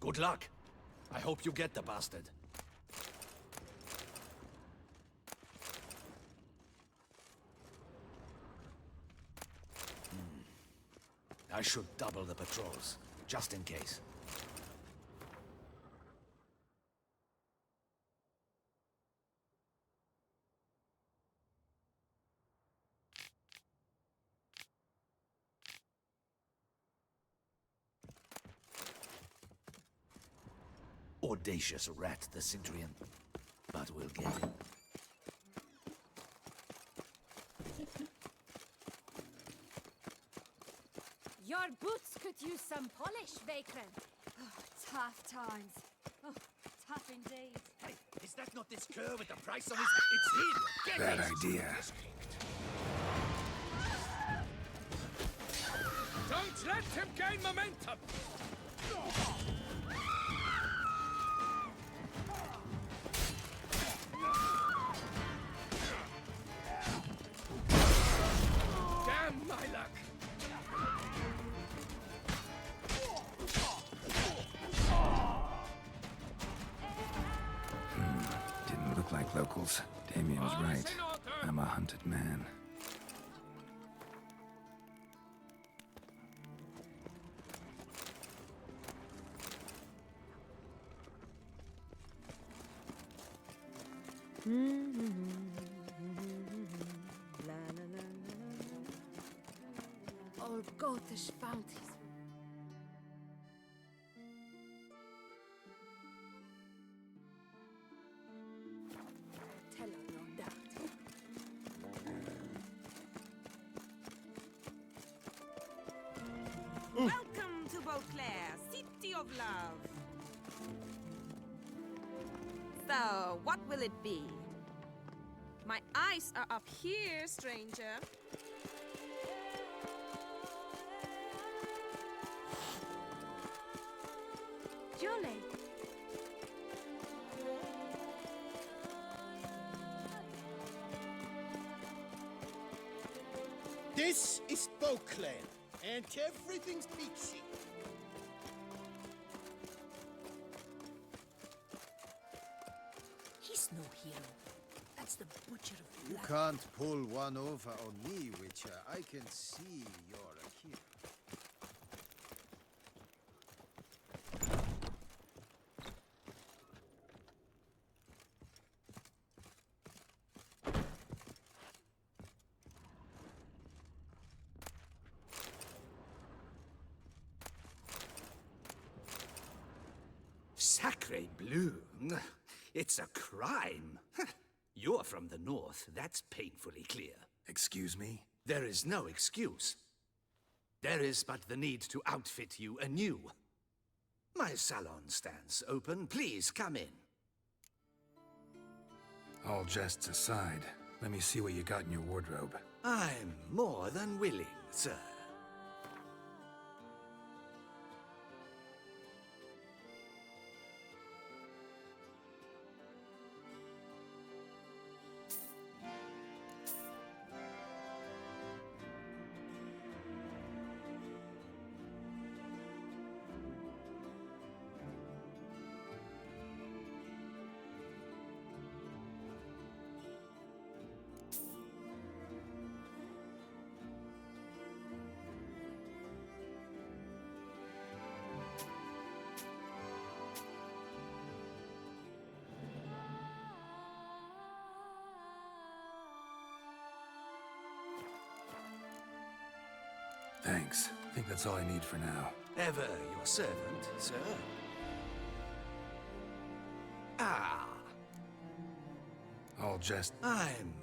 Good luck. I hope you get the bastard. I should double the patrols, just in case. Audacious rat, the Cintrian. But we'll get him. Your boots could use some polish, Vagrant. Oh, tough times. Oh, tough indeed. Hey, is that not this cur with the price on his head? It's him! Get Bad it! idea. Don't let him gain momentum! Damn my luck! Didn't look like locals. Damien's right. I'm a hunted man. Old Gotish bounties. Tell her no doubt. Welcome to Beauclair, city of love. So, what will it be? My eyes are up here, stranger. Jolly. This is Beauclair, and everything's peachy. He's no hero. That's the butcher of You blood. can't pull one over on me, Witcher. I can see you're a hero. Sacre bleu! It's a crime! You're from the north, that's painfully clear. Excuse me? There is no excuse. There is but the need to outfit you anew. My salon stands open. Please come in. All jests aside, let me see what you got in your wardrobe. I'm more than willing, sir. Thanks. I think that's all I need for now. Ever your servant, sir. Ah, All jest. I'm...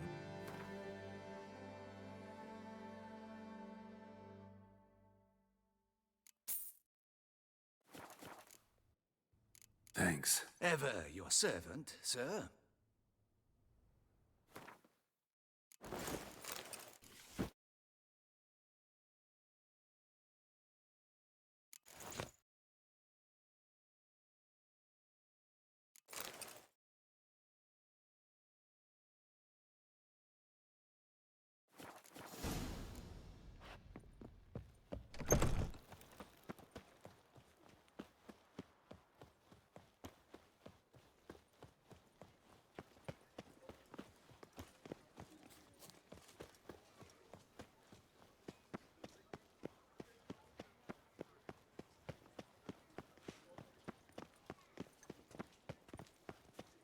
Thanks. Ever your servant, sir.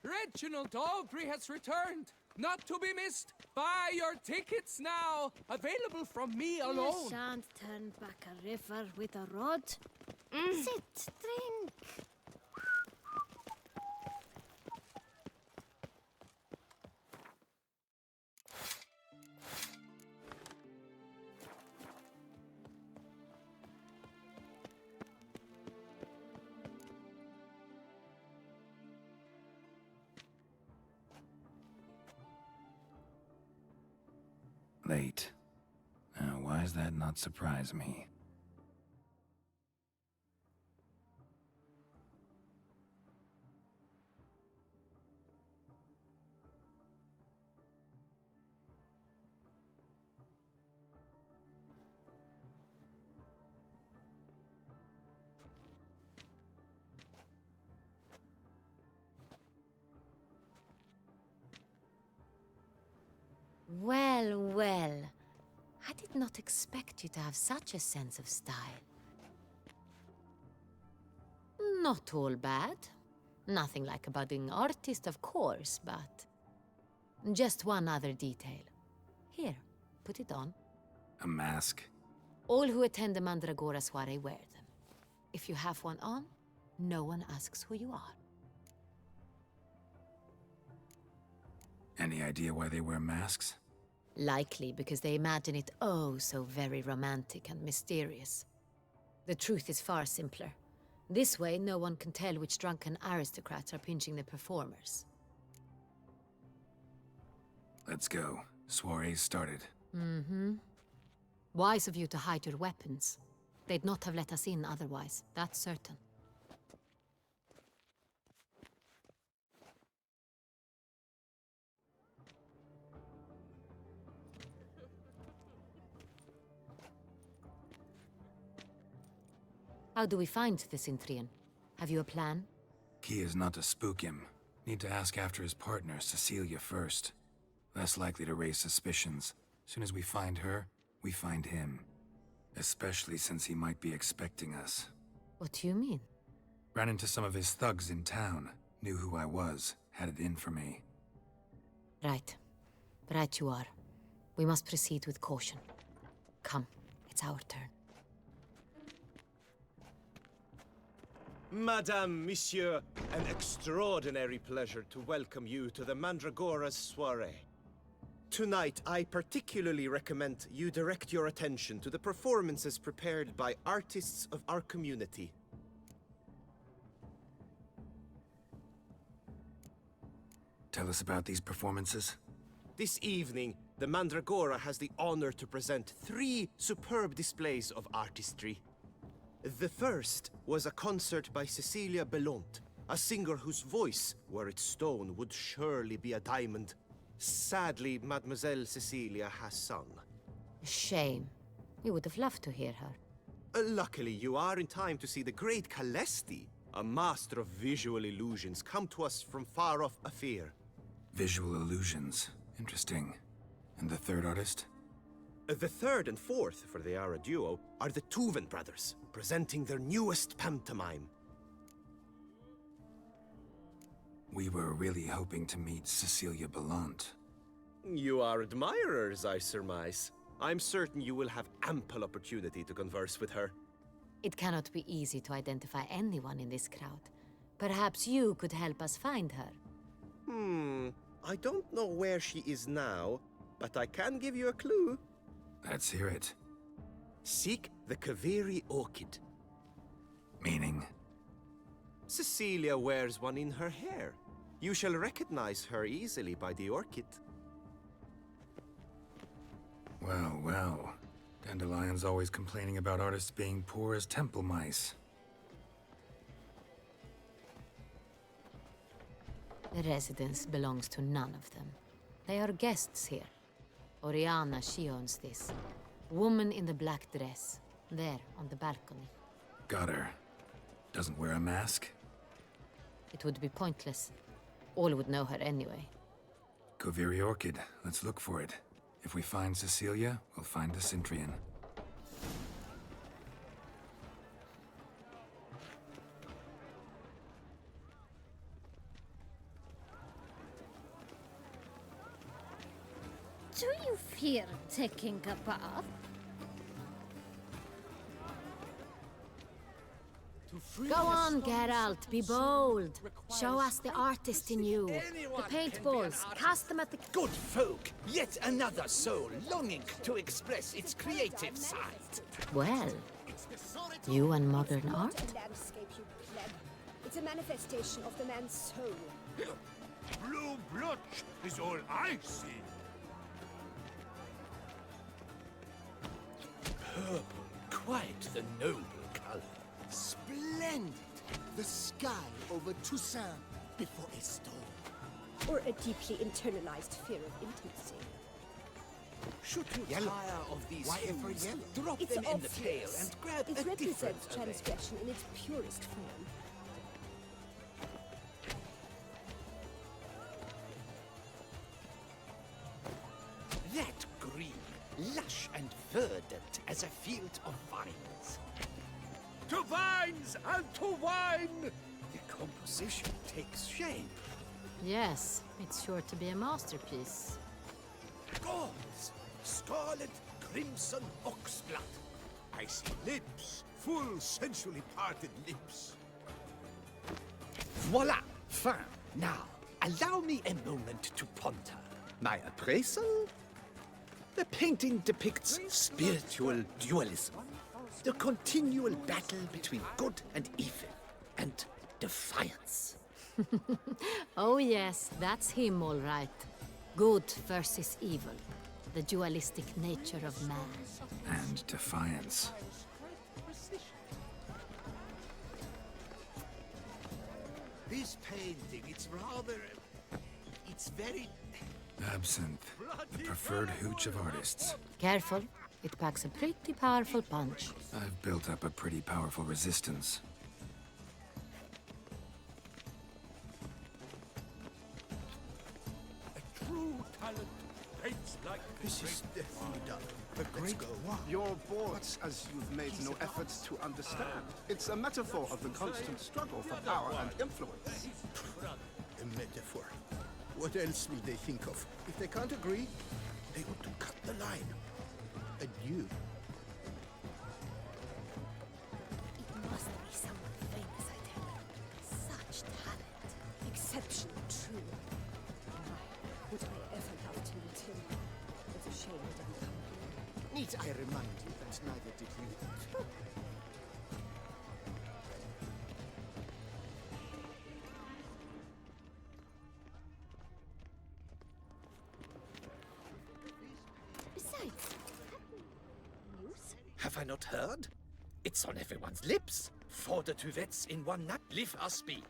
Reginald Aubrey has returned. Not to be missed. Buy your tickets now. Available from me You alone. shan't turn back a river with a rod. Sit, drink. Late. Now, why does that not surprise me? Well, well. I did not expect you to have such a sense of style. Not all bad. Nothing like a budding artist, of course, but... just one other detail. Here, put it on. A mask? All who attend the Mandragora soiree wear them. If you have one on, no one asks who you are. Any idea why they wear masks? Likely because they imagine it oh so very romantic and mysterious. The truth is far simpler. This way, no one can tell which drunken aristocrats are pinching the performers. Let's go. Soiree's started. Mm-hmm. Wise of you to hide your weapons. They'd not have let us in otherwise, that's certain. How do we find the Cintrian? Have you a plan? Key is not to spook him. Need to ask after his partner, Cecilia, first. Less likely to raise suspicions. Soon as we find her, we find him. Especially since he might be expecting us. What do you mean? Ran into some of his thugs in town. Knew who I was. Had it in for me. Right. Right you are. We must proceed with caution. Come, it's our turn. Madame, Monsieur, an extraordinary pleasure to welcome you to the Mandragora's soiree. Tonight, I particularly recommend you direct your attention to the performances prepared by artists of our community. Tell us about these performances. This evening, the Mandragora has the honor to present 3 superb displays of artistry. The first was a concert by Cecilia Belont, a singer whose voice, were it stone, would surely be a diamond. Sadly, Mademoiselle Cecilia has sung. Shame. We would have loved to hear her. Luckily, you are in time to see the great Calesti, a master of visual illusions, come to us from far off Afir. Visual illusions. Interesting. And the third artist? The third and fourth, for they are a duo, are the Tuven brothers, presenting their newest pantomime. We were really hoping to meet Cecilia Belont. You are admirers, I surmise. I'm certain you will have ample opportunity to converse with her. It cannot be easy to identify anyone in this crowd. Perhaps you could help us find her. I don't know where she is now, but I can give you a clue. Let's hear it. Seek the Kaveri orchid. Meaning? Cecilia wears one in her hair. You shall recognize her easily by the orchid. Well, well. Dandelion's always complaining about artists being poor as temple mice. The residence belongs to none of them. They are guests here. Oriana, she owns this. Woman in the black dress. There, on the balcony. Got her. Doesn't wear a mask? It would be pointless. All would know her anyway. Kaveri Orchid. Let's look for it. If we find Cecilia, we'll find the Cintrian. Do you fear taking a bath? Go on, Geralt, be bold. Show us the artist in you. The paintballs, cast them at the... Good folk, yet another soul longing to express its creative side. Well, you and modern art? Landscape, you pleb. It's a manifestation of the man's soul. Blue blotch is all I see. Purple, quite the noble color. Splendid! The sky over Toussaint before a storm. Or a deeply internalized fear of intimacy. Should you Yellow. tire of these Why ever hues, yellow? drop It's them in the tail obvious. and grab It a different represents array. transgression in its purest form. That green, lush and verdant as a field of vines. To vines and to wine! The composition takes shape. Yes, it's sure to be a masterpiece. Gauze, scarlet, crimson oxblood. I see lips, full sensually parted lips. Voila! Fin. Now, allow me a moment to ponder. My appraisal? The painting depicts spiritual dualism. The continual battle between good and evil. And defiance. Oh yes, that's him all right. Good versus evil. The dualistic nature of man. And defiance. This painting, it's rather... It's very... Absinthe, the preferred hooch of artists. Careful, it packs a pretty powerful punch. I've built up a pretty powerful resistance. A true talent paints like This is definitely done. The great one. You're bored as you've made no efforts to understand. It's a metaphor of the constant struggle for power and influence. A metaphor. What else will they think of? If they can't agree, they ought to cut the line. Adieu. It must be someone famous, I tell you. Such talent. Exceptional, true. My, would I ever love to meet him? It's a shame it didn't come. Need I remind you that neither did you? Besides, news? Have I not heard? It's on everyone's lips. For the two vets in one nut, live us be.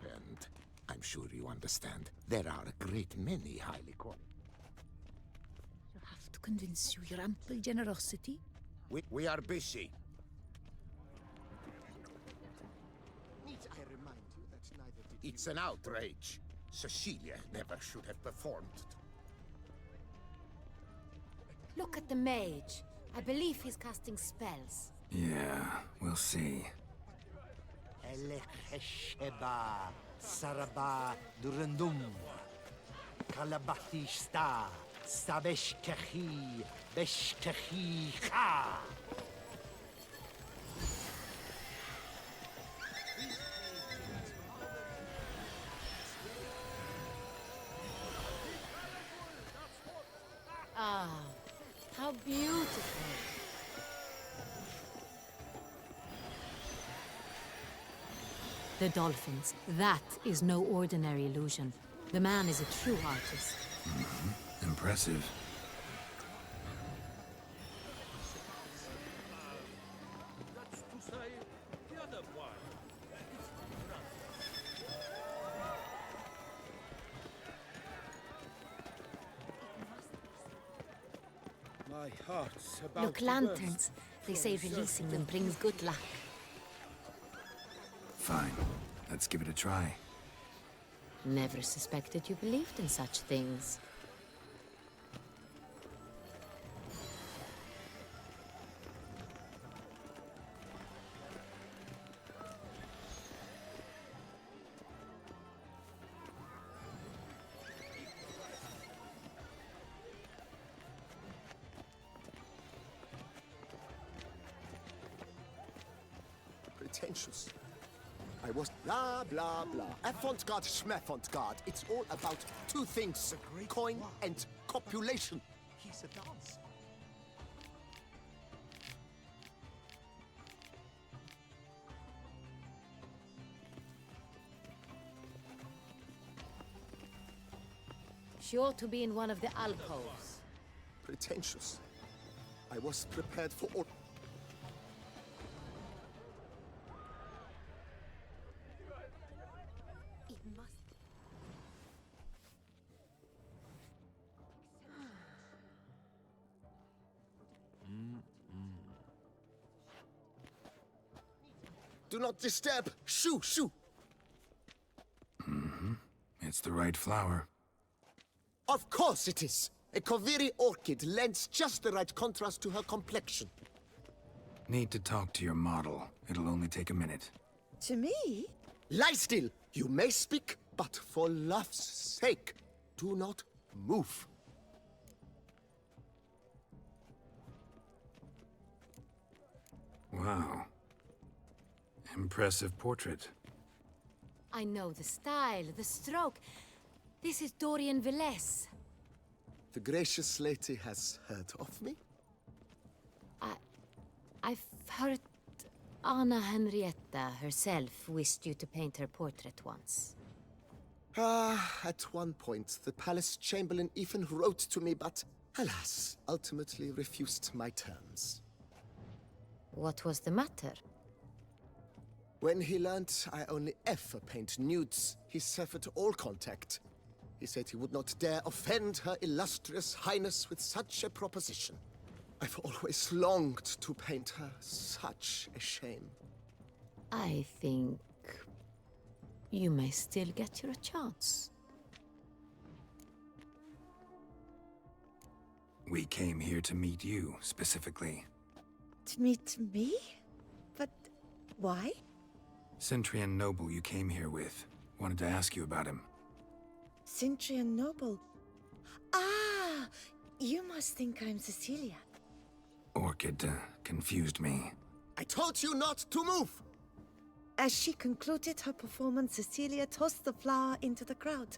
And I'm sure you understand, there are a great many highly qualified. You have to convince you your ample generosity. We are busy. Need I remind you that neither did It's an outrage. Cecilia never should have performed. Look at the mage. I believe he's casting spells. Yeah, we'll see. Elechesheba, Saraba, Durandum, Kalabathista, Sabeshkechi, Beshkechi, Ah, how beautiful. The dolphins. That is no ordinary illusion. The man is a true artist. Impressive. That's to say, the other one. My heart's about Look, to lanterns. They say From releasing them brings good luck. Fine. Let's give it a try. Never suspected you believed in such things. Pretentious. I was blah, blah, blah. Avant-garde, schmeffant-garde. It's all about two things. Coin and copulation. He's a dancer. She ought to be in one of the alcoves. Pretentious. I was prepared for all. It must. Do not disturb! Shoo, shoo! It's the right flower. Of course it is! A Koviri orchid lends just the right contrast to her complexion. Need to talk to your model. It'll only take a minute. To me? Lie still! You may speak, but for love's sake, do not move. Wow. Impressive portrait. I know the style, the stroke. This is Dorian Velez. The gracious lady has heard of me? I've heard Anna Henrietta herself wished you to paint her portrait once. At one point, the palace chamberlain even wrote to me, but alas, ultimately refused my terms. What was the matter? When he learned I only ever paint nudes, he severed all contact. He said he would not dare offend Her Illustrious Highness with such a proposition. I've always longed to paint her. Such a shame. I think you may still get your chance. We came here to meet you, specifically. To meet me? But why? Centrian noble you came here with. Wanted to ask you about him. Centrian noble. Ah! You must think I'm Cecilia. Orchid confused me. I told you not to move! As she concluded her performance, Cecilia tossed the flower into the crowd.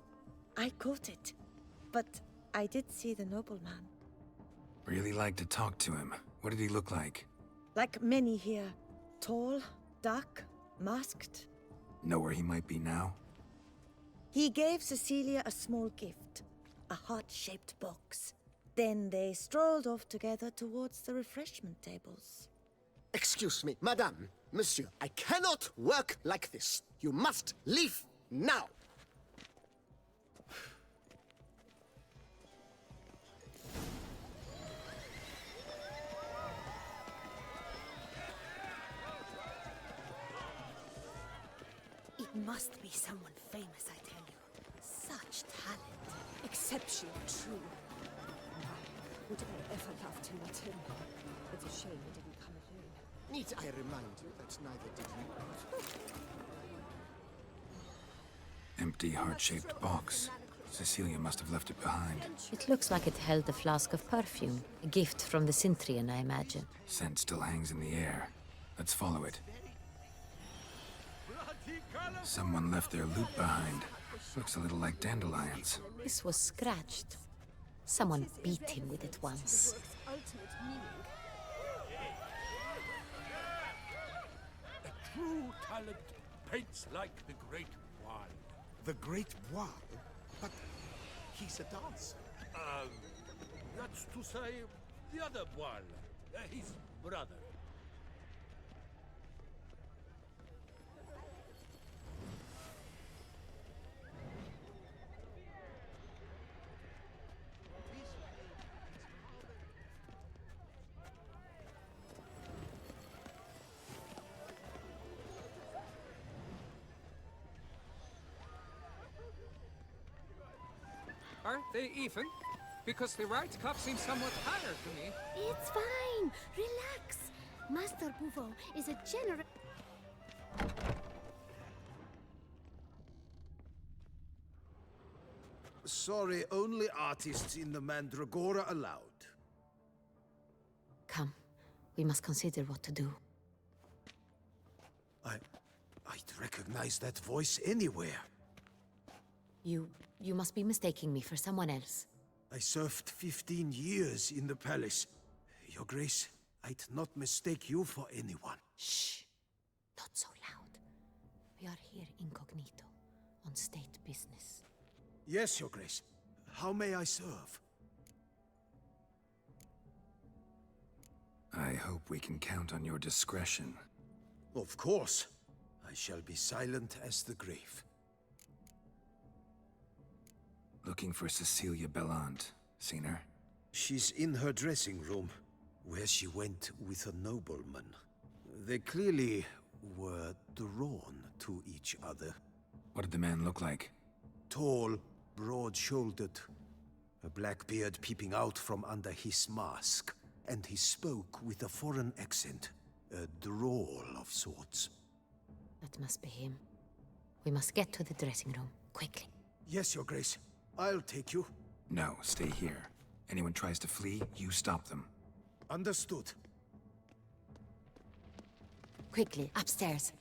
I caught it, but I did see the nobleman. Really like to talk to him. What did he look like? Like many here. Tall, dark, masked. Know where he might be now? He gave Cecilia a small gift, a heart-shaped box. Then they strolled off together towards the refreshment tables. Excuse me, madame, monsieur, I cannot work like this. You must leave now. It must be someone famous, I tell you. Such talent. Exceptional, true. Would I ever love to meet him? It's a shame he didn't come alone. Need I remind you that neither did you? Empty heart-shaped box. Cecilia must have left it behind. It looks like it held a flask of perfume. A gift from the Cintrian, I imagine. Scent still hangs in the air. Let's follow it. Someone left their loot behind. Looks a little like dandelions. This was scratched. Someone beat him with it once. Ultimate meaning. A true talent paints like the Great Wall. The Great Wall? But he's a dancer. That's to say, the other Wall. His brother. Aren't they even? Because the right cup seems somewhat higher to me. It's fine. Relax. Master Bouveau is a generous... Sorry, only artists in the Mandragora allowed. Come, we must consider what to do. I'd recognize that voice anywhere. You must be mistaking me for someone else. I served 15 years in the palace. Your Grace, I'd not mistake you for anyone. Shh! Not so loud. We are here incognito, on state business. Yes, Your Grace. How may I serve? I hope we can count on your discretion. Of course. I shall be silent as the grave. Looking for Cecilia Bellant. Seen her? She's in her dressing room, where she went with a nobleman. They clearly were drawn to each other. What did the man look like? Tall, broad-shouldered, a black beard peeping out from under his mask, and he spoke with a foreign accent, a drawl of sorts. That must be him. We must get to the dressing room, quickly. Yes, Your Grace. I'll take you. No, stay here. Anyone tries to flee, you stop them. Understood. Quickly, upstairs.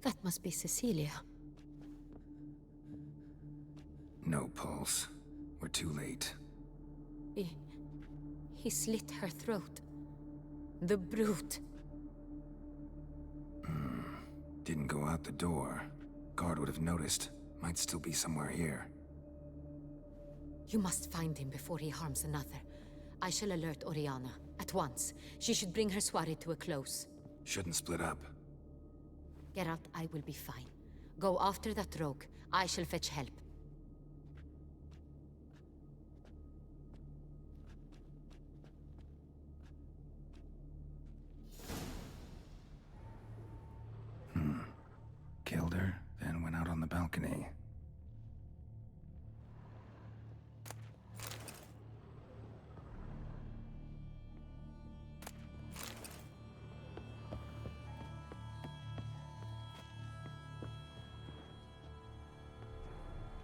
That must be Cecilia. No pulse. We're too late. He slit her throat. The brute. Didn't go out the door. Guard would have noticed. Might still be somewhere here. You must find him before he harms another. I shall alert Oriana. At once. She should bring her soirée to a close. Shouldn't split up. Geralt, I will be fine. Go after that rogue. I shall fetch help. Killed her, then went out on the balcony.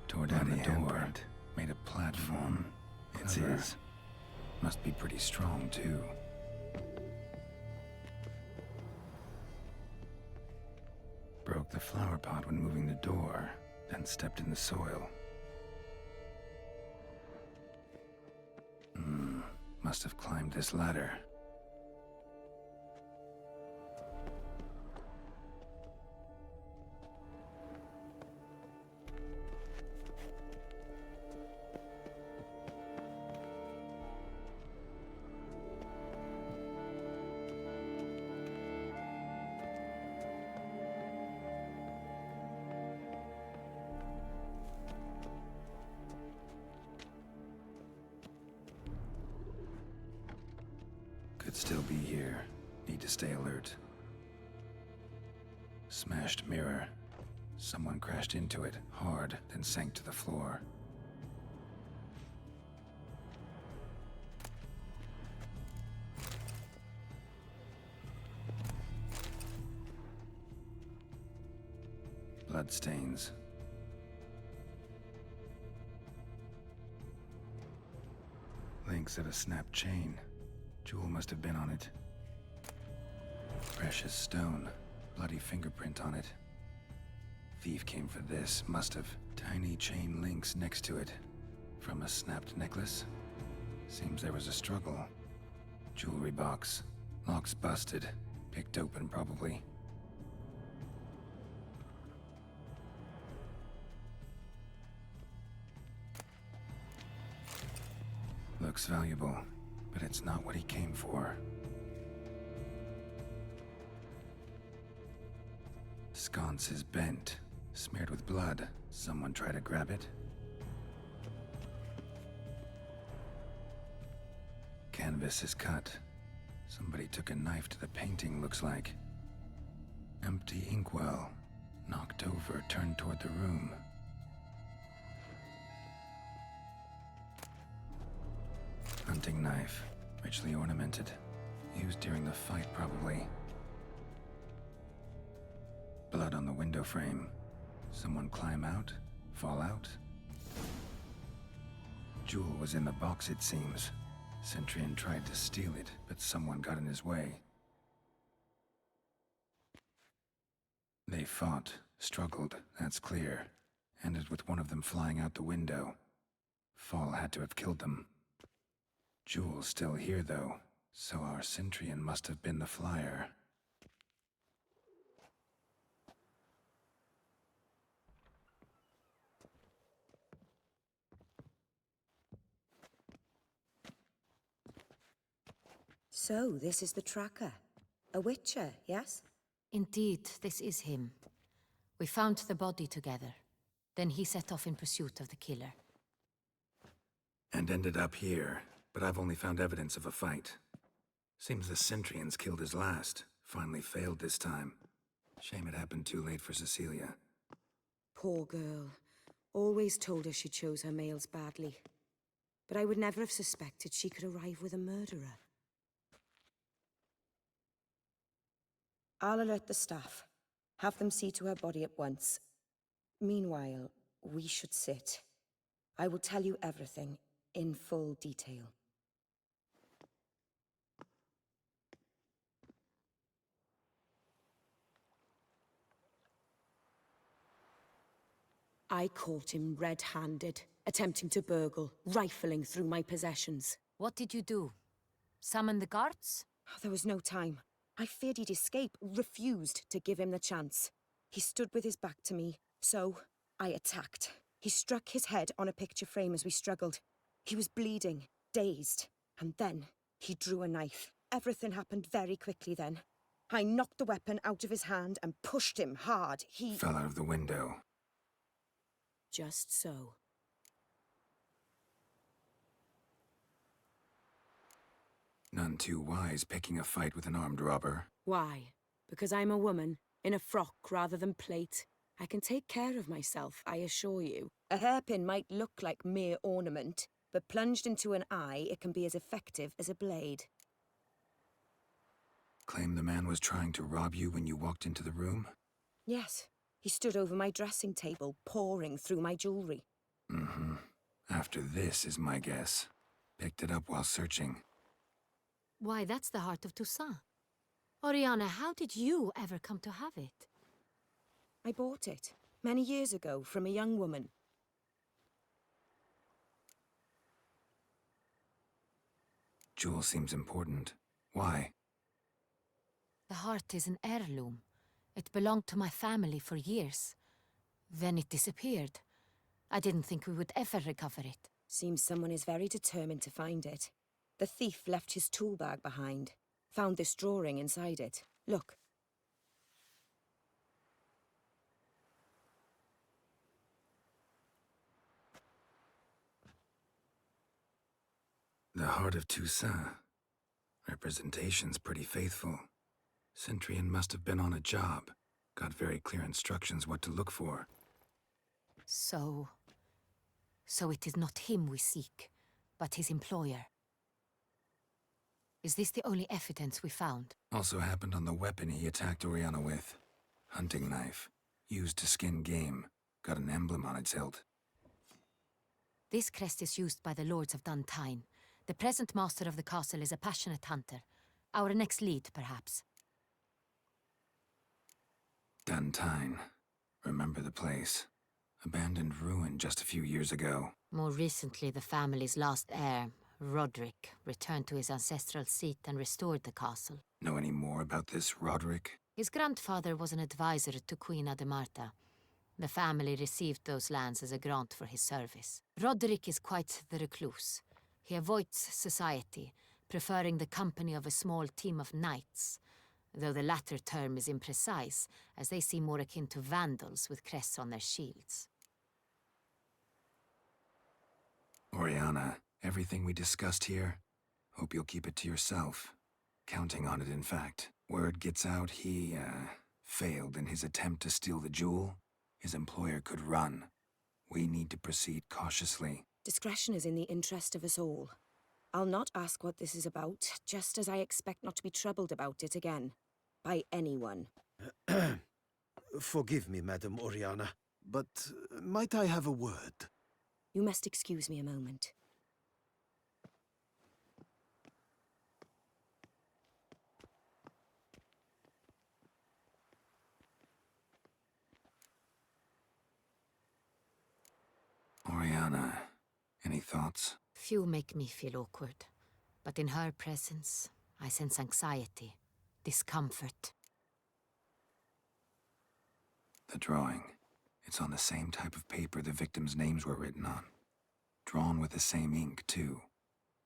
Tore down the door, made a platform. It's his. Must be pretty strong, too. Broke the flower pot when moving the door, then stepped in the soil. Must have climbed this ladder. Could still be here. Need to stay alert. Smashed mirror. Someone crashed into it, hard, then sank to the floor. Bloodstains. Links of a snapped chain. Jewel must have been on it. Precious stone. Bloody fingerprint on it. Thief came for this, must have. Tiny chain links next to it. From a snapped necklace? Seems there was a struggle. Jewelry box. Lock's busted. Picked open, probably. Looks valuable. But it's not what he came for. Sconce is bent, smeared with blood. Someone try to grab it? Canvas is cut. Somebody took a knife to the painting, looks like. Empty inkwell. Knocked over, turned toward the room. Hunting knife, richly ornamented. Used during the fight, probably. Blood on the window frame. Someone climb out? Fall out? Jewel was in the box, it seems. Centurion tried to steal it, but someone got in his way. They fought, struggled, that's clear. Ended with one of them flying out the window. Fall had to have killed them. Jewel's still here, though, so our Centurion must have been the flyer. So, this is the tracker. A witcher, yes? Indeed, this is him. We found the body together. Then he set off in pursuit of the killer. And ended up here, but I've only found evidence of a fight. Seems the Centurions killed his last. Finally failed this time. Shame it happened too late for Cecilia. Poor girl. Always told her she chose her males badly. But I would never have suspected she could arrive with a murderer. I'll alert the staff. Have them see to her body at once. Meanwhile, we should sit. I will tell you everything, in full detail. I caught him red-handed, attempting to burgle, rifling through my possessions. What did you do? Summon the guards? There was no time. I feared he'd escape, refused to give him the chance. He stood with his back to me, so I attacked. He struck his head on a picture frame as we struggled. He was bleeding, dazed, and then he drew a knife. Everything happened very quickly then. I knocked the weapon out of his hand and pushed him hard. He fell out of the window. Just so. None too wise picking a fight with an armed robber. Why? Because I'm a woman, in a frock rather than plate. I can take care of myself, I assure you. A hairpin might look like mere ornament, but plunged into an eye, it can be as effective as a blade. Claim the man was trying to rob you when you walked into the room? Yes. He stood over my dressing table, pouring through my jewelry. Mm-hmm. After this is my guess. Picked it up while searching. Why, that's the heart of Toussaint. Oriana, how did you ever come to have it? I bought it, many years ago, from a young woman. Jewel seems important. Why? The heart is an heirloom. It belonged to my family for years. Then it disappeared. I didn't think we would ever recover it. Seems someone is very determined to find it. The thief left his tool bag behind. Found this drawing inside it. Look. The heart of Toussaint. Representation's pretty faithful. Centurion must have been on a job. Got very clear instructions what to look for. So it is not him we seek, but his employer. Is this the only evidence we found? Also happened on the weapon he attacked Oriana with. Hunting knife. Used to skin game. Got an emblem on its hilt. This crest is used by the lords of Toussaint. The present master of the castle is a passionate hunter. Our next lead, perhaps. Toussaint. Remember the place. Abandoned ruin just a few years ago. More recently, the family's last heir, Roderick, returned to his ancestral seat and restored the castle. Know any more about this Roderick? His grandfather was an advisor to Queen Ademarta. The family received those lands as a grant for his service. Roderick is quite the recluse. He avoids society, preferring the company of a small team of knights, though the latter term is imprecise, as they seem more akin to vandals with crests on their shields. Oriana, everything we discussed here, hope you'll keep it to yourself. Counting on it, in fact. Word gets out he, failed in his attempt to steal the jewel. His employer could run. We need to proceed cautiously. Discretion is in the interest of us all. I'll not ask what this is about, just as I expect not to be troubled about it again. By anyone. Forgive me, Madam Oriana, but might I have a word? You must excuse me a moment. Oriana, any thoughts? Few make me feel awkward, but in her presence, I sense anxiety, discomfort. The drawing. It's on the same type of paper the victims' names were written on. Drawn with the same ink, too.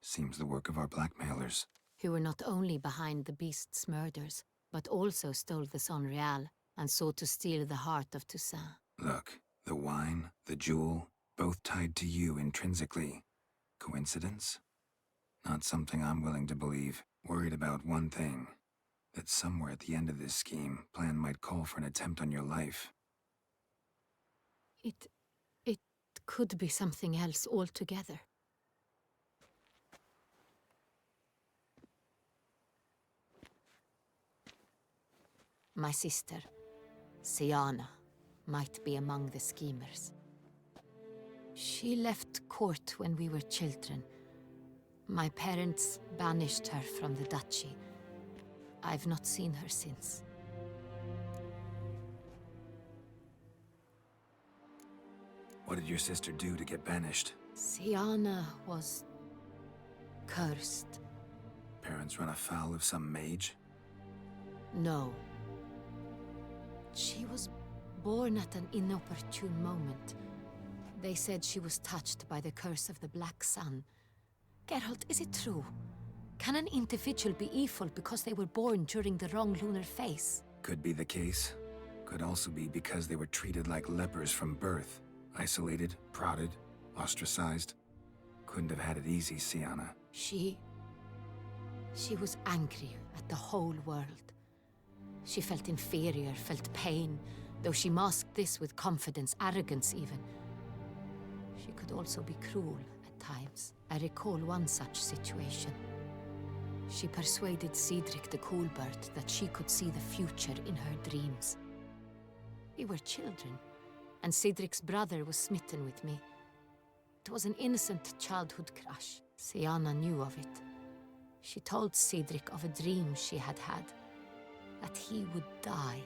Seems the work of our blackmailers. Who were not only behind the beast's murders, but also stole the unravel and sought to steal the heart of Toussaint. Look, the wine, the jewel, both tied to you intrinsically. Coincidence? Not something I'm willing to believe. Worried about one thing. That somewhere at the end of this scheme, plan might call for an attempt on your life. It could be something else altogether. My sister, Siana, might be among the schemers. She left court when we were children. My parents banished her from the duchy. I've not seen her since. What did your sister do to get banished? Siana was cursed. Parents run afoul of some mage? No. She was born at an inopportune moment. They said she was touched by the curse of the Black Sun. Geralt, is it true? Can an individual be evil because they were born during the wrong lunar phase? Could be the case. Could also be because they were treated like lepers from birth. Isolated, prodded, ostracized. Couldn't have had it easy, Siana. She was angry at the whole world. She felt inferior, felt pain, though she masked this with confidence, arrogance even. She could also be cruel at times. I recall one such situation. She persuaded Cedric the Coolbird that she could see the future in her dreams. We were children, and Cedric's brother was smitten with me. It was an innocent childhood crush. Siana knew of it. She told Cedric of a dream she had had, that he would die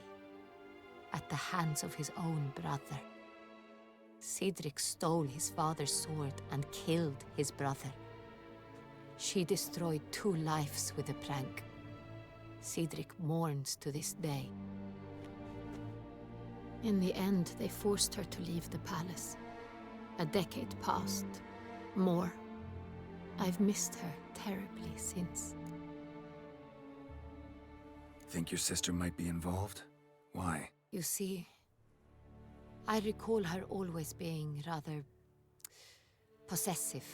at the hands of his own brother. Cedric stole his father's sword and killed his brother. She destroyed 2 lives with a prank. Cedric mourns to this day. In the end, they forced her to leave the palace. A decade passed. More. I've missed her terribly since. Think your sister might be involved? Why? You see, I recall her always being rather possessive,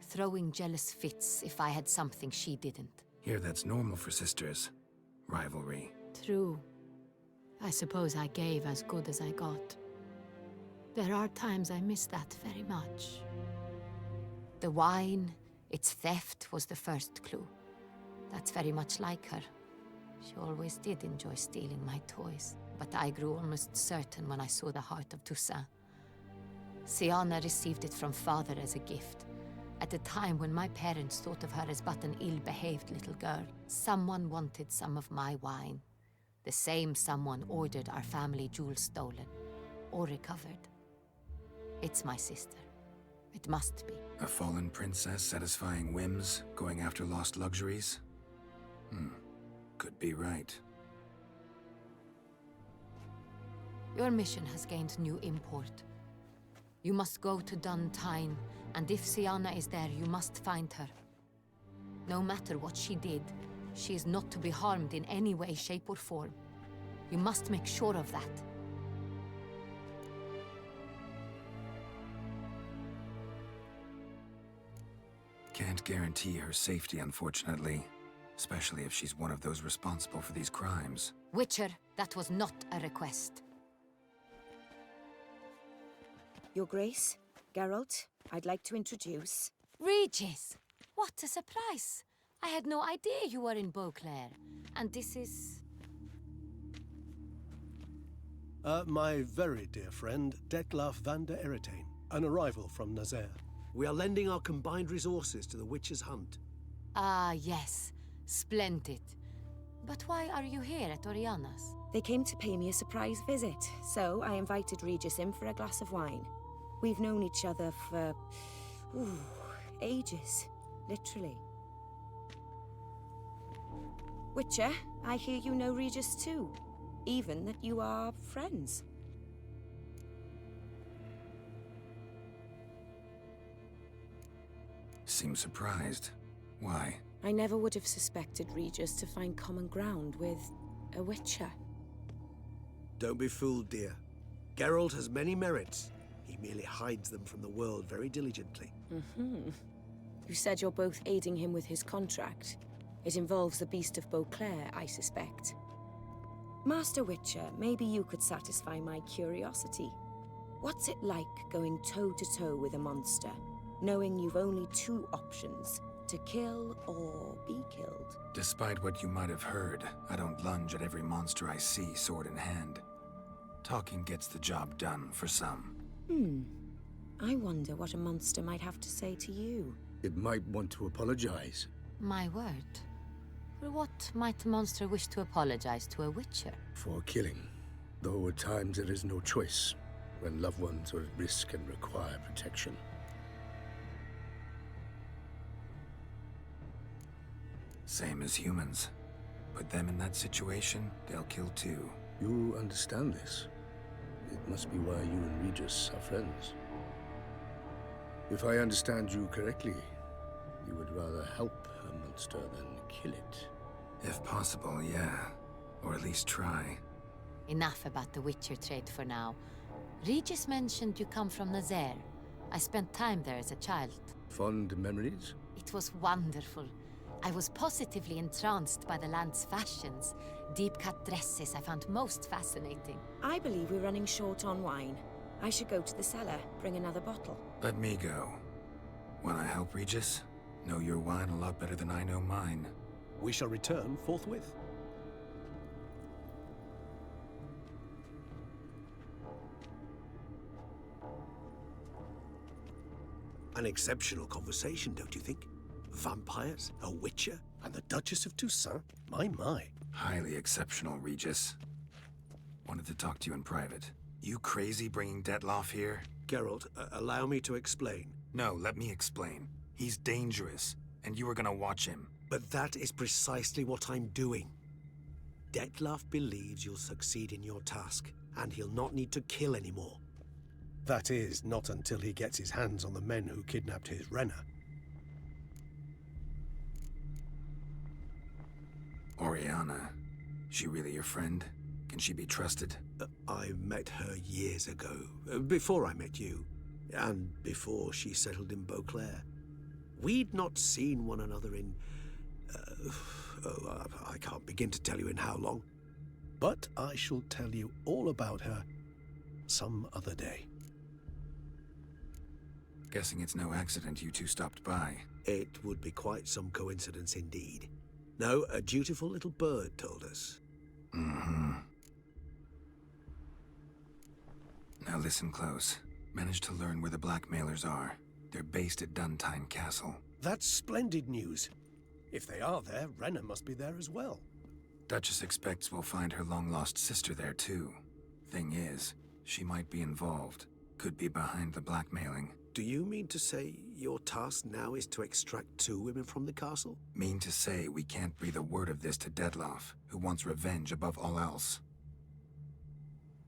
throwing jealous fits if I had something she didn't. Here, that's normal for sisters. Rivalry. True. I suppose I gave as good as I got. There are times I miss that very much. The wine, its theft, was the first clue. That's very much like her. She always did enjoy stealing my toys, but I grew almost certain when I saw the heart of Toussaint. Siana received it from father as a gift, at a time when my parents thought of her as but an ill-behaved little girl. Someone wanted some of my wine. The same someone ordered our family jewels stolen, or recovered. It's my sister. It must be. A fallen princess satisfying whims, going after lost luxuries? Could be right. Your mission has gained new import. You must go to Duntine, and if Siana is there, you must find her. No matter what she did, she is not to be harmed in any way, shape, or form. You must make sure of that. Can't guarantee her safety, unfortunately. Especially if she's one of those responsible for these crimes. Witcher, that was not a request. Your Grace, Geralt, I'd like to introduce... Regis! What a surprise! I had no idea you were in Beauclair. And this is... My very dear friend, Detlaf van der Eretain, an arrival from Nazaire. We are lending our combined resources to the Witch's Hunt. Ah, yes. Splendid. But why are you here at Oriana's? They came to pay me a surprise visit, so I invited Regis in for a glass of wine. We've known each other for... ages. Literally. Witcher, I hear you know Regis too. Even that you are friends. Seem surprised. Why? I never would have suspected Regis to find common ground with a Witcher. Don't be fooled, dear. Geralt has many merits. He merely hides them from the world very diligently. You said you're both aiding him with his contract. It involves the Beast of Beauclair, I suspect. Master Witcher, maybe you could satisfy my curiosity. What's it like going toe-to-toe with a monster, knowing you've only two options, to kill or be killed? Despite what you might have heard, I don't lunge at every monster I see sword in hand. Talking gets the job done for some. I wonder what a monster might have to say to you. It might want to apologize. My word. For what might a monster wish to apologize to a Witcher? For killing. Though at times there is no choice, when loved ones are at risk and require protection. Same as humans. Put them in that situation, they'll kill too. You understand this. It must be why you and Regis are friends. If I understand you correctly, you would rather help a monster than kill it. If possible, yeah. Or at least try. Enough about the Witcher trade for now. Regis mentioned you come from Nazaire. I spent time there as a child. Fond memories? It was wonderful. I was positively entranced by the land's fashions. Deep-cut dresses I found most fascinating. I believe we're running short on wine. I should go to the cellar, bring another bottle. Let me go. Wanna help, Regis? Know your wine a lot better than I know mine. We shall return forthwith. An exceptional conversation, don't you think? Vampires, a Witcher, and the Duchess of Toussaint? My. Highly exceptional, Regis. Wanted to talk to you in private. You crazy bringing Detlaf here? Geralt, allow me to explain. No, let me explain. He's dangerous, and you were gonna watch him. But that is precisely what I'm doing. Detlaf believes you'll succeed in your task, and he'll not need to kill anymore. That is, not until he gets his hands on the men who kidnapped his Renna. Oriana, she really your friend? Can she be trusted? I met her years ago, before I met you, and before she settled in Beauclair. We'd not seen one another in... I can't begin to tell you in how long. But I shall tell you all about her some other day. Guessing it's no accident you two stopped by. It would be quite some coincidence indeed. No, a dutiful little bird told us. Now listen close. Managed to learn where the blackmailers are. They're based at Duntine Castle. That's splendid news. If they are there, Renna must be there as well. Duchess expects we'll find her long-lost sister there too. Thing is, she might be involved. Could be behind the blackmailing. Do you mean to say your task now is to extract 2 women from the castle? Mean to say we can't breathe a word of this to Detlaf, who wants revenge above all else.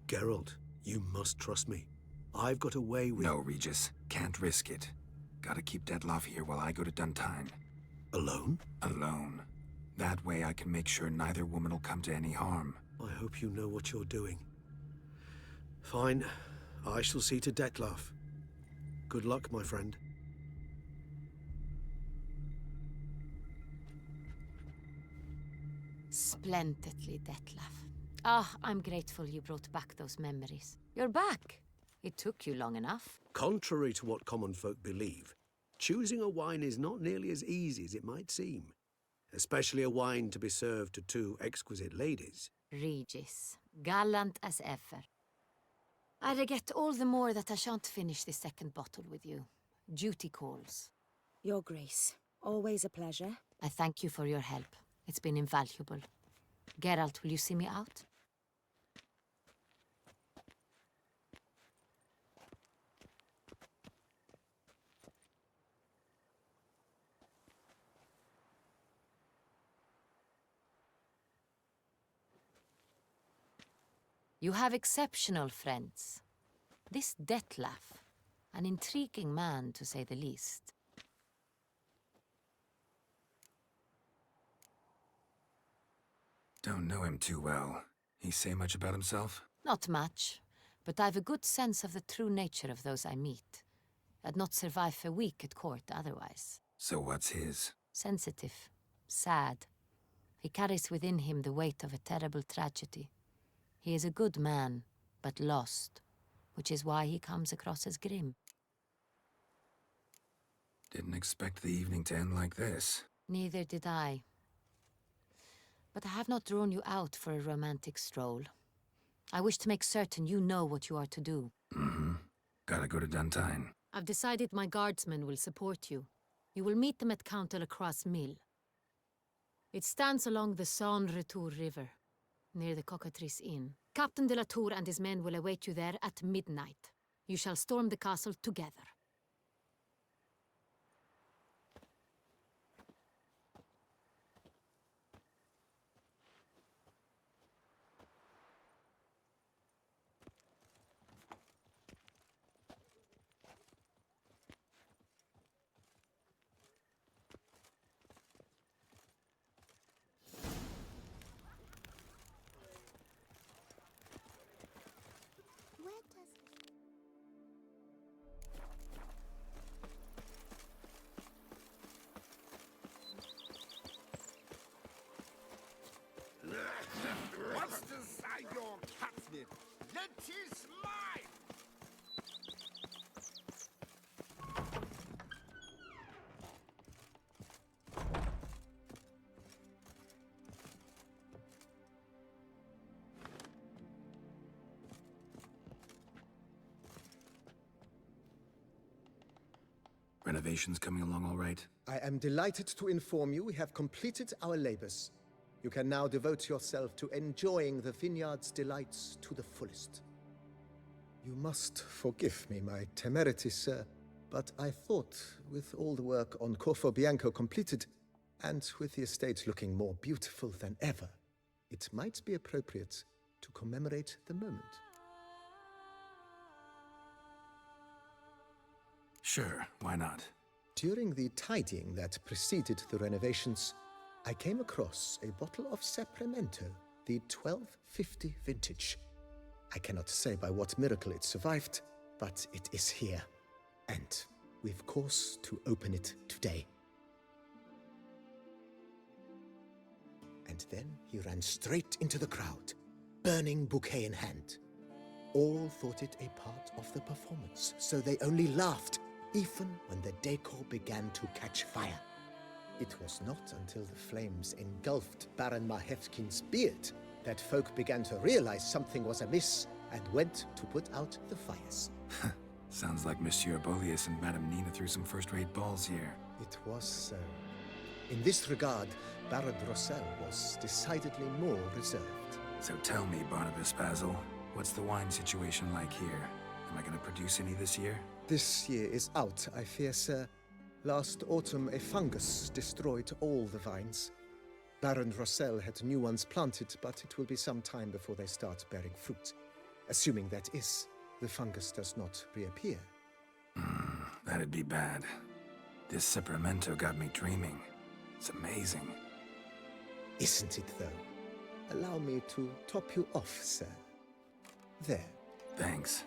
Geralt, you must trust me. I've got a way with... No, Regis. Can't risk it. Gotta keep Detlaf here while I go to Duntine. Alone? Alone. That way I can make sure neither woman will come to any harm. I hope you know what you're doing. Fine. I shall see to Detlaf. Good luck, my friend. Splendidly, Detlaf. I'm grateful you brought back those memories. You're back. It took you long enough. Contrary to what common folk believe, choosing a wine is not nearly as easy as it might seem, especially a wine to be served to two exquisite ladies. Regis, gallant as ever. I regret all the more that I shan't finish this second bottle with you. Duty calls. Your Grace, always a pleasure. I thank you for your help. It's been invaluable. Geralt, will you see me out? You have exceptional friends. This Detlef, an intriguing man to say the least. Don't know him too well. He say much about himself? Not much, but I've a good sense of the true nature of those I meet. I'd not survive a week at court otherwise. So what's his? Sensitive, sad. He carries within him the weight of a terrible tragedy. He is a good man, but lost, which is why he comes across as grim. Didn't expect the evening to end like this. Neither did I. But I have not drawn you out for a romantic stroll. I wish to make certain you know what you are to do. Mm-hmm. Gotta go to Duntine. I've decided my guardsmen will support you. You will meet them at Count de la Croix's mill. It stands along the Saône-Retour River, near the Cockatrice Inn. Captain de la Tour and his men will await you there at midnight. You shall storm the castle together. What's inside your catnip? It is mine! Renovations coming along all right? I am delighted to inform you we have completed our labors. You can now devote yourself to enjoying the vineyard's delights to the fullest. You must forgive me my temerity, sir, but I thought, with all the work on Corfo Bianco completed, and with the estate looking more beautiful than ever, it might be appropriate to commemorate the moment. Sure, why not? During the tidying that preceded the renovations, I came across a bottle of Sapramento, the 1250 vintage. I cannot say by what miracle it survived, but it is here, and we've cause to open it today. And then he ran straight into the crowd, burning bouquet in hand. All thought it a part of the performance, so they only laughed, even when the decor began to catch fire. It was not until the flames engulfed Baron Mahevkin's beard that folk began to realize something was amiss and went to put out the fires. Sounds like Monsieur Bolius and Madame Nina threw some first-rate balls here. It was so. In this regard, Baron Rossel was decidedly more reserved. So tell me, Barnabas Basil, what's the wine situation like here? Am I gonna produce any this year? This year is out, I fear, sir. Last autumn, a fungus destroyed all the vines. Baron Rossel had new ones planted, but it will be some time before they start bearing fruit. Assuming that is, the fungus does not reappear. That'd be bad. This Sapramento got me dreaming. It's amazing. Isn't it, though? Allow me to top you off, sir. There. Thanks.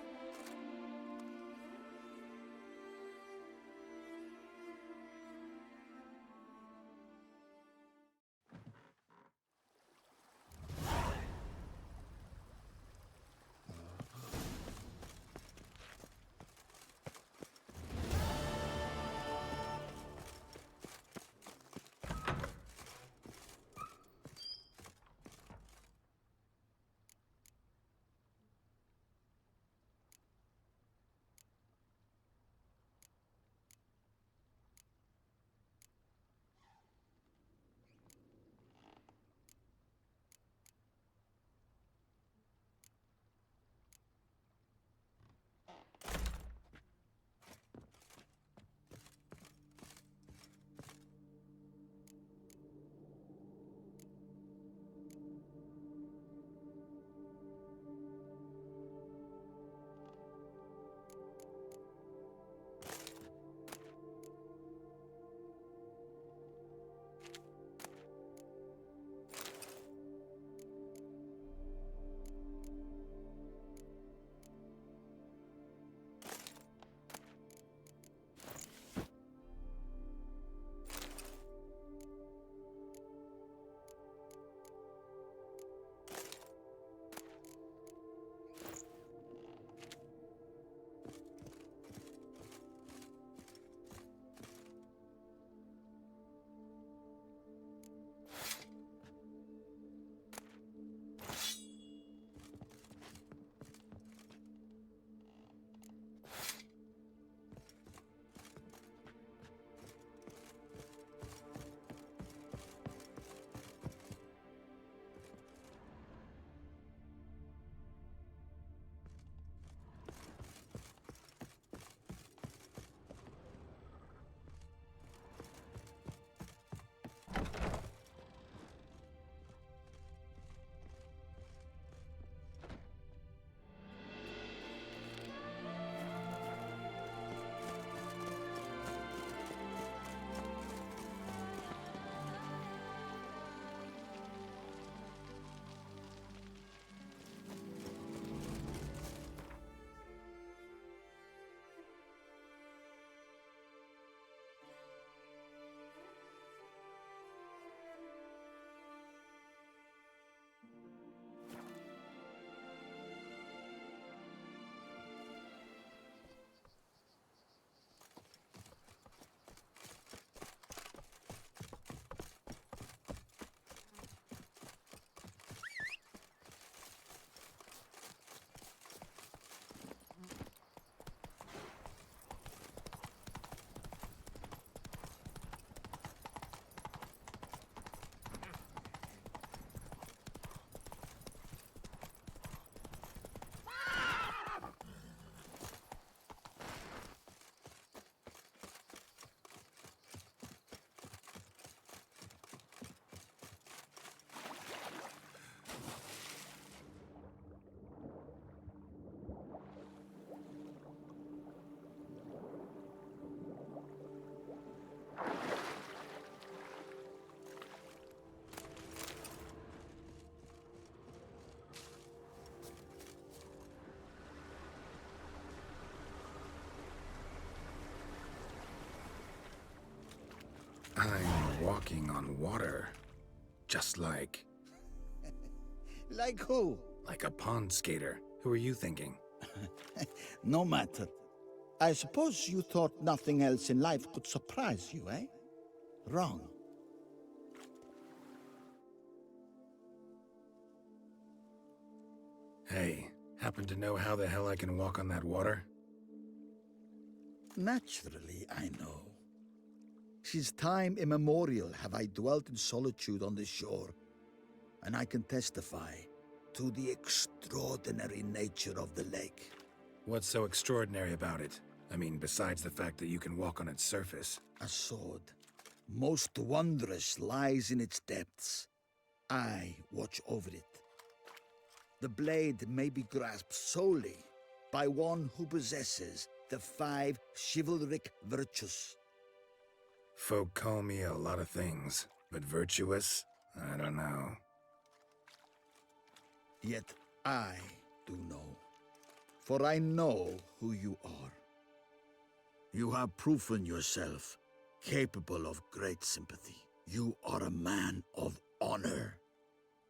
I'm walking on water. Just like... Like who? Like a pond skater. Who are you thinking? No matter. I suppose you thought nothing else in life could surprise you, eh? Wrong. Hey, happen to know how the hell I can walk on that water? Naturally, I know. Since time immemorial have I dwelt in solitude on this shore, and I can testify to the extraordinary nature of the lake. What's so extraordinary about it? I mean, besides the fact that you can walk on its surface. A sword, most wondrous, lies in its depths. I watch over it. The blade may be grasped solely by one who possesses the 5 chivalric virtues. Folk call me a lot of things, but virtuous? I don't know. Yet I do know, for I know who you are. You have proven yourself capable of great sympathy. You are a man of honor,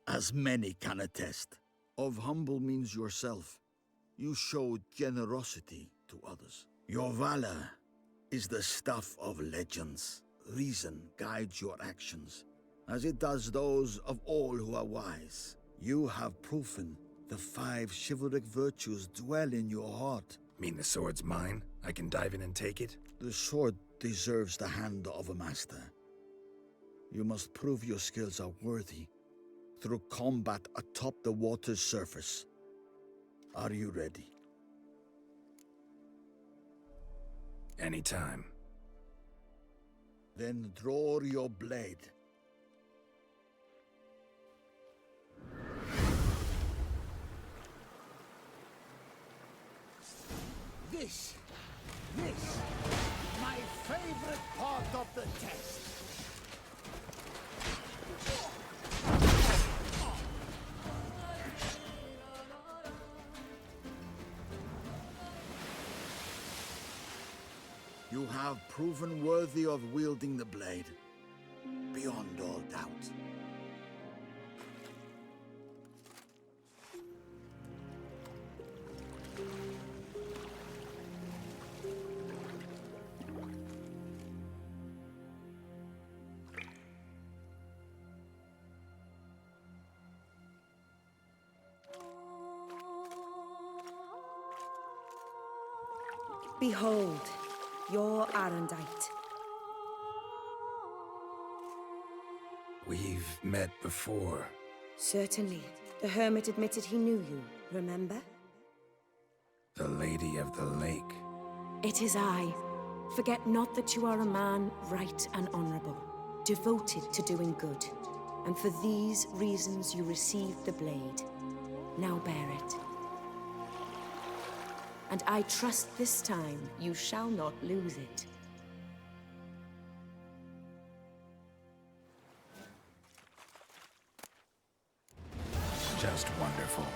as many can attest. Of humble means yourself. You show generosity to others. Your valor is the stuff of legends. Reason guides your actions, as it does those of all who are wise. You have proven the 5 chivalric virtues dwell in your heart. Mean the sword's mine? I can dive in and take it? The sword deserves the hand of a master. You must prove your skills are worthy through combat atop the water's surface. Are you ready? Anytime. Then draw your blade. This, my favorite part of the test. You have proven worthy of wielding the blade, beyond all doubt. Behold, your Arendite. We've met before. Certainly. The hermit admitted he knew you, remember? The Lady of the Lake. It is I. Forget not that you are a man right and honorable, devoted to doing good. And for these reasons you received the blade. Now bear it. And I trust this time you shall not lose it. Just wonderful.